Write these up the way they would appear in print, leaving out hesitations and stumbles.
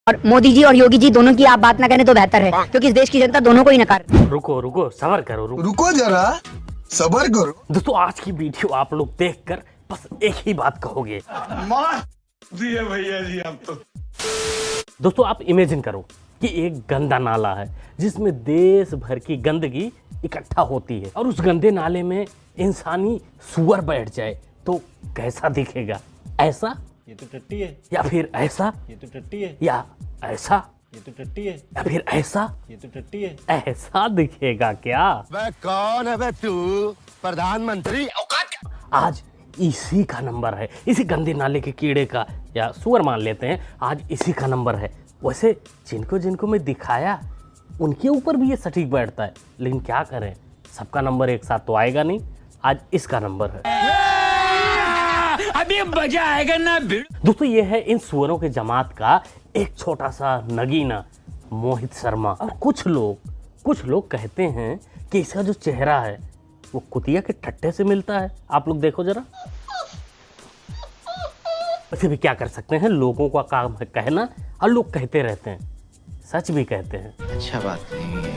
और मोदी जी और योगी जी दोनों की आप बात ना करें तो बेहतर है, क्योंकि इस देश की जनता दोनों को ही नकार। रुको रुको सबर करो रुको जरा सबर करो। दोस्तों आज की वीडियो आप लोग देखकर बस एक ही बात कहोगे, भैया जी आप तो। दोस्तों आप इमेजिन करो कि एक गंदा नाला है जिसमें देश भर की गंदगी इकट्ठा होती है और उस गंदे नाले में इंसानी सुअर बैठ जाए तो कैसा दिखेगा? ऐसा, ये तो टट्टी है, या फिर ऐसा, ये तो टट्टी है, या ऐसा, ये तो टट्टी है, या फिर ऐसा, ये तो टट्टी है। ऐसा दिखेगा क्या? वह कौन है? वह तू प्रधानमंत्री? आज इसी का नंबर है, इसी गंदे नाले के कीड़े का, या सुअर मान लेते हैं, आज इसी का नंबर है। वैसे जिनको जिनको मैं दिखाया उनके ऊपर भी ये सटीक बैठता है, लेकिन क्या करें, सबका नंबर एक साथ तो आएगा नहीं। आज इसका नंबर है। अभी मजा आएगा ना। दोस्तों ये है इन सुअरों के जमात का एक छोटा सा नगीना मोहित शर्मा। और कुछ लोग कहते हैं कि इसका जो चेहरा है वो कुतिया के टट्टे से मिलता है। आप लोग देखो जरा। वैसे भी क्या कर सकते हैं, लोगों का काम है कहना और लोग कहते रहते हैं, सच भी कहते हैं। अच्छा बात नहीं है।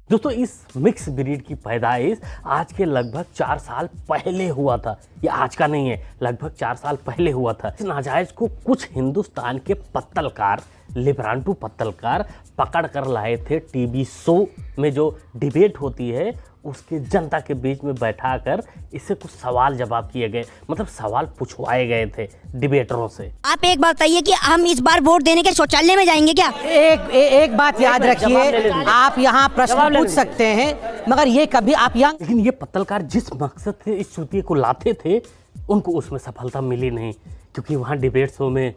दोस्तों इस मिक्स ब्रीड की पैदाइश आज के लगभग 4 साल पहले हुआ था। ये आज का नहीं है, लगभग 4 साल पहले हुआ था। इस नाजायज को कुछ हिंदुस्तान के पत्तलकार, लिब्रांटू पत्तलकार पकड़ कर लाए थे। टीवी शो में जो डिबेट होती है उसके जनता के बीच में बैठाकर इससे कुछ सवाल जवाब किए गए, मतलब सवाल पूछवाए गए थे डिबेटरों से। आप एक बात बताइए कि हम इस बार वोट देने के शौचालय में जाएंगे क्या? एक बात याद रखिए, आप यहाँ प्रश्न पूछ सकते हैं मगर ये कभी आप यहाँ, लेकिन ये पत्तलकार जिस मकसद से इस चूतिए को लाते थे उनको उसमें सफलता मिली नहीं, क्योंकि वहाँ डिबेट शो में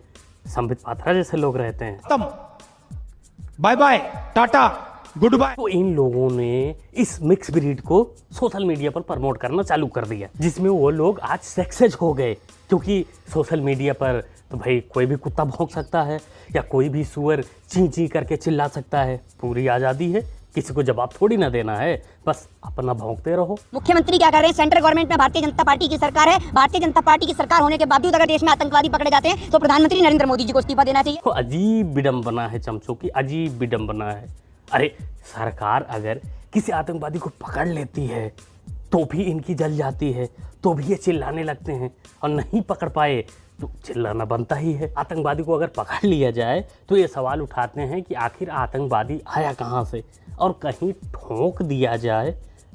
संबित पात्रा जैसे लोग रहते हैं। Bye bye tata goodbye. तो इन लोगों ने इस मिक्स ब्रीड को सोशल मीडिया पर प्रमोट करना चालू कर दिया, जिसमें वो लोग आज सक्सेस हो गए। क्योंकि सोशल मीडिया पर तो भाई कोई भी कुत्ता भौंक सकता है या कोई भी सुअर ची ची करके चिल्ला सकता है, पूरी आज़ादी है, किसी को जवाब थोड़ी ना देना है, बस अपना भौंकते रहो। मुख्यमंत्री क्या कर रहे हैं? सेंट्रल गवर्नमेंट में भारतीय जनता पार्टी की सरकार है। भारतीय जनता पार्टी की सरकार होने के बावजूद अगर देश में आतंकवादी पकड़े जाते हैं तो प्रधानमंत्री नरेंद्र मोदी जी को इस्तीफा देना चाहिए। तो अजीब विडंबना है चमचों की, अजीब विडंबना है। अरे सरकार अगर किसी आतंकवादी को पकड़ लेती है तो भी इनकी जल जाती है, तो भी ये चिल्लाने लगते हैं, और नहीं पकड़ पाए तो चिल्लाना बनता ही है। आतंकवादी को अगर पकड़ लिया जाए तो ये सवाल उठाते हैं कि आखिर आतंकवादी आया कहाँ से, और कहीं ठोक दिया जाए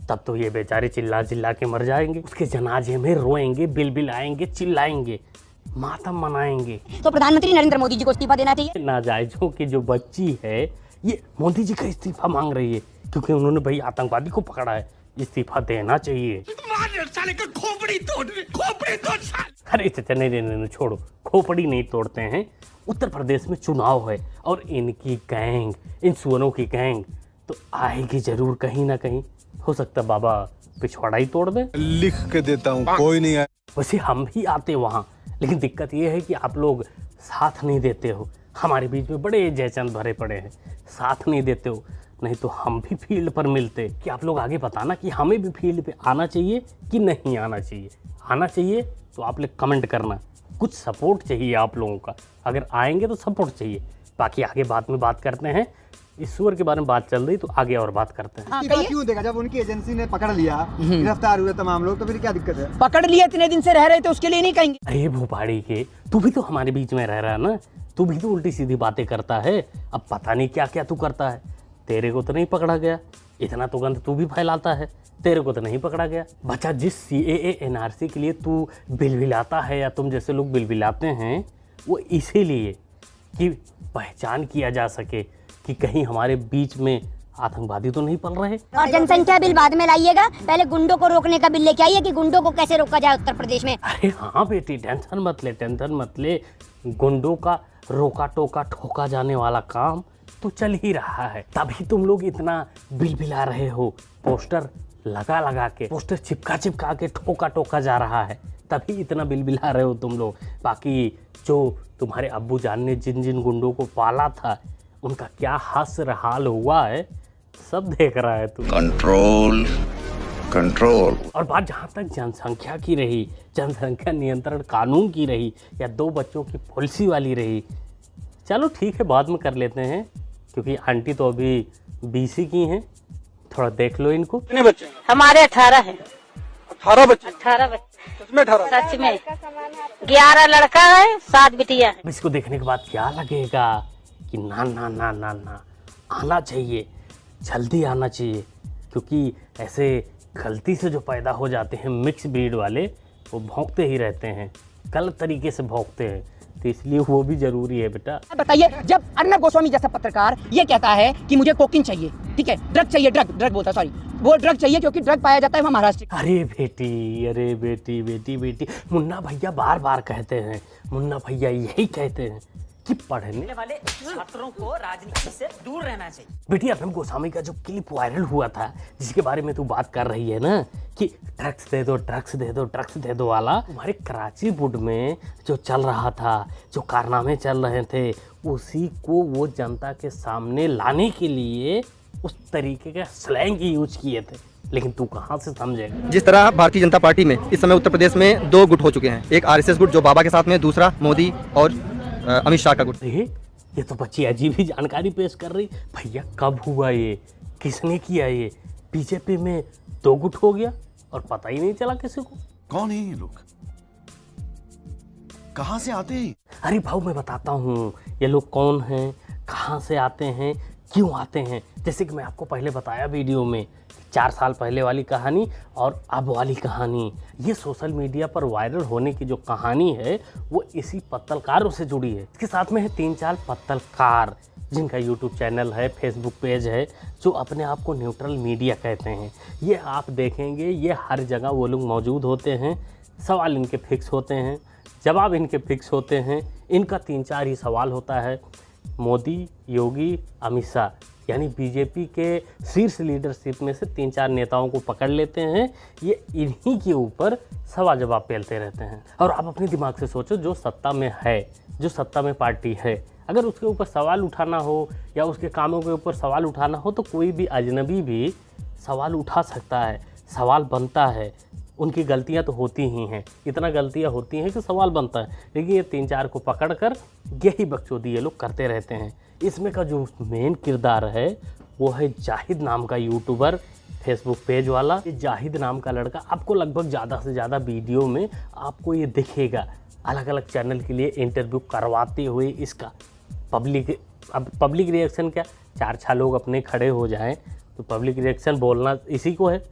तब तो ये बेचारे चिल्ला चिल्ला के मर जाएंगे। उसके जनाजे में रोएंगे, बिलबिलाएंगे, चिल्लाएंगे, मातम मनाएंगे। तो प्रधानमंत्री नरेंद्र मोदी जी को इस्तीफा देना चाहिए। नाजायजों की जो बच्ची है ये मोदी जी का इस्तीफा मांग रही है, क्योंकि उन्होंने भाई आतंकवादी को पकड़ा है, इस्तीफा देना चाहिए। साले का खोपड़ी तोड़ साले। अरे चाचा नहीं, छोड़ो, खोपड़ी नहीं तोड़ते हैं। उत्तर प्रदेश में चुनाव है और इनकी गैंग, इन सुअरों की गैंग तो आएगी जरूर कहीं ना कहीं। हो सकता है बाबा पिछवाड़ा ही तोड़ दे। लिख के देता हूँ, कोई नहीं आया। वैसे हम भी आते वहाँ, लेकिन दिक्कत ये है कि आप लोग साथ नहीं देते हो। हमारे बीच में बड़े जयचंद भरे पड़े हैं, साथ नहीं देते हो, नहीं तो हम भी फील्ड पर मिलते। कि आप लोग आगे बताना कि हमें भी फील्ड पे आना चाहिए कि नहीं आना चाहिए। आना चाहिए तो आप लोग कमेंट करना, कुछ सपोर्ट चाहिए आप लोगों का। अगर आएंगे तो सपोर्ट चाहिए, बाकी आगे बाद में बात करते हैं। इस सुअर के बारे में बात चल रही तो आगे और बात करते हैं। हाँ, क्यों देगा? जब उनकी एजेंसी ने पकड़ लिया, गिरफ्तार हुए तमाम लोग, तो फिर क्या दिक्कत है? पकड़ लिए इतने दिन से रह रहे थे उसके लिए नहीं कहेंगे। अरे भोपाड़ी के, तू भी तो हमारे बीच में रह रहा है ना, तू भी तो उल्टी सीधी बातें करता है। अब पता नहीं क्या क्या तू करता है। तेरे को तो नहीं पकड़ा गया, इतना तो गंद तू भी फैलाता है, तेरे को तो नहीं पकड़ा गया। बच्चा जिस CAA NRC के लिए तू बिलबिलाता है या तुम जैसे लोग बिलबिलाते हैं, वो इसीलिए कि पहचान किया जा सके कि कहीं हमारे बीच में आतंकवादी तो नहीं पल रहे। और जनसंख्या बिल बाद में लाइएगा, पहले गुंडों को रोकने का बिल लेके आइए कि गुंडों को कैसे रोका जाए उत्तर प्रदेश में। अरे हाँ बेटी, टेंशन मत ले। गुंडों का रोका टोका ठोका जाने वाला काम तो चल ही रहा है, तभी तुम लोग इतना बिलबिला रहे हो। पोस्टर लगा के, पोस्टर चिपका के ठोका टोका जा रहा है, तभी इतना बिलबिला रहे हो तुम लोग। बाकी जो तुम्हारे अब्बू जान ने जिन जिन गुंडों को पाला था उनका क्या हाल हुआ है सब देख रहा है तू। Control control. और बात जहाँ तक जनसंख्या की रही, जनसंख्या नियंत्रण कानून की रही या 2 बच्चों की पॉलिसी वाली रही, चलो ठीक है बाद में कर लेते हैं, क्योंकि आंटी तो अभी 20 ही की हैं। थोड़ा देख लो इनको। कितने बच्चे? हमारे 18 हैं। 18 बच्चे? 18 बच्चे। सच में 18? सच में। 11 लड़का है, 7 बिटिया है। इसको देखने के बाद क्या लगेगा कि ना ना ना ना ना आना चाहिए, जल्दी आना चाहिए, क्योंकि ऐसे गलती से जो पैदा हो जाते हैं मिक्स ब्रीड वाले, वो भौंकते ही रहते हैं, गलत तरीके से भौंकते हैं, तो इसलिए वो भी जरूरी है बेटा। बताइए, जब अर्नब गोस्वामी जैसा पत्रकार ये कहता है कि मुझे कोकीन चाहिए, ठीक है, ड्रग चाहिए, ड्रग बोलता, सॉरी, वो ड्रग चाहिए क्योंकि ड्रग पाया जाता है वहाँ महाराष्ट्र। अरे बेटी, मुन्ना भैया बार बार कहते हैं, मुन्ना भैया यही कहते हैं कि पढ़ने वाले छात्रों को राजनीति से दूर रहना चाहिए। बेटी अर्नब गोस्वामी का जो क्लिप वायरल हुआ था, जिसके बारे में तू बात कर रही है ना, कि ड्रग्स दे दो वाला, तुम्हारे कराची बुड में जो चल रहा था, जो कारनामे चल रहे थे, उसी को वो जनता के सामने लाने के लिए उस तरीके का स्लैंग यूज किए थे, लेकिन तू कहाँ से समझेगा। जिस तरह भारतीय जनता पार्टी में इस समय उत्तर प्रदेश में 2 गुट हो चुके हैं, एक आरएसएस गुट जो बाबा के साथ में, दूसरा मोदी और अमित शाह का गुट। ये तो बच्ची अजीब ही जानकारी पेश कर रही। भैया कब हुआ ये, किसने किया ये? बीजेपी में 2 गुट हो गया और पता ही नहीं चला किसी को। कौन है ये लोग, कहाँ से आते हैं? अरे भाऊ मैं बताता हूँ ये लोग कौन हैं, कहाँ से आते हैं, क्यों आते हैं। जैसे कि मैं आपको पहले बताया वीडियो में, 4 साल पहले वाली कहानी और अब वाली कहानी, ये सोशल मीडिया पर वायरल होने की जो कहानी है वो इसी पत्तलकारों से जुड़ी है। इसके साथ में है 3-4 पत्तलकार जिनका यूट्यूब चैनल है, फेसबुक पेज है, जो अपने आप को न्यूट्रल मीडिया कहते हैं। ये आप देखेंगे, ये हर जगह वो लोग मौजूद होते हैं, सवाल इनके फिक्स होते हैं, जवाब इनके फिक्स होते हैं। इनका 3-4 ही सवाल होता है। मोदी, योगी, अमित शाह, यानी बीजेपी के शीर्ष लीडरशिप में से 3-4 नेताओं को पकड़ लेते हैं, ये इन्हीं के ऊपर सवाल जवाब पेलते रहते हैं। और आप अपने दिमाग से सोचो, जो सत्ता में है, जो सत्ता में पार्टी है, अगर उसके ऊपर सवाल उठाना हो या उसके कामों के ऊपर सवाल उठाना हो, तो कोई भी अजनबी भी सवाल उठा सकता है, सवाल बनता है। उनकी गलतियां तो होती ही हैं, इतना गलतियां होती हैं कि सवाल बनता है, लेकिन ये 3-4 को पकड़कर यही बकचोदी ये लोग करते रहते हैं। इसमें का जो मेन किरदार है वो है जाहिद नाम का यूट्यूबर, फेसबुक पेज वाला। ये जाहिद नाम का लड़का आपको लगभग ज़्यादा से ज़्यादा वीडियो में आपको ये दिखेगा, अलग अलग चैनल के लिए इंटरव्यू करवाते हुए। इसका पब्लिक रिएक्शन क्या, 4-6 लोग अपने खड़े हो जाएं तो पब्लिक रिएक्शन बोलना इसी को है।